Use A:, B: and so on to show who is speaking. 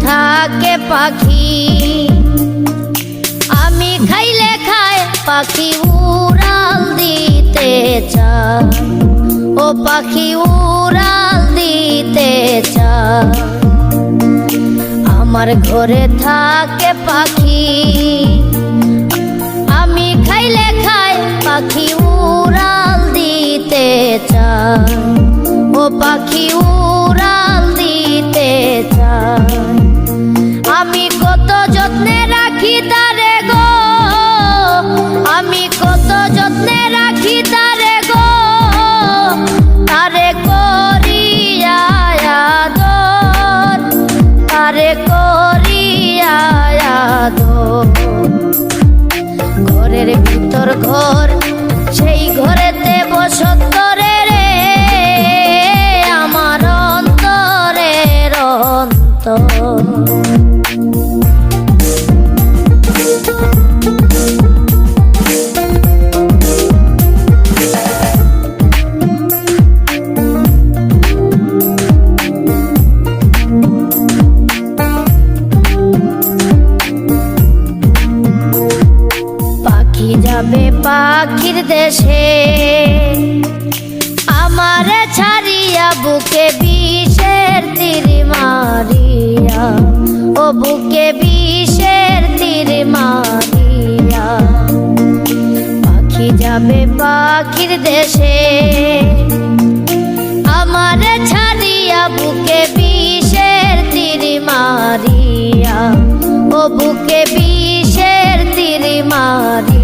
A: থাকে পাখি, আমি খাইলে খায় পাখি উড়াল দিতে চায়, ও পাখি উড়াল দিতে চায়। আমার ঘরে থাকে পাখি, আমি খাইলে খায় পাখি উড়াল দিতে চায়, ও পাখি উড়াল দিতে চায়। আমি কত যত্নে রাখি তারে গো, আমি কত যত্নে রাখি তারে গো, তারে করিয়া আদর, তারে করিয়া আদর। ঘরের ভিতর ঘর, সেই ঘরেতে বসত রে রে, আমার অন্তরের অন্তর। পাখি যাবে পাখির দেশে, আমারে ছাড়িয়া বুকে বিষের তীর মারিয়া, ও বুকে বিষের তীর মারিয়া। পাখি যাবে পাখির দেশে, আমারে ছাড়িয়া বুকে বিষের তীর মারিয়া, ও বুকে বিষের তীর মারিয়া।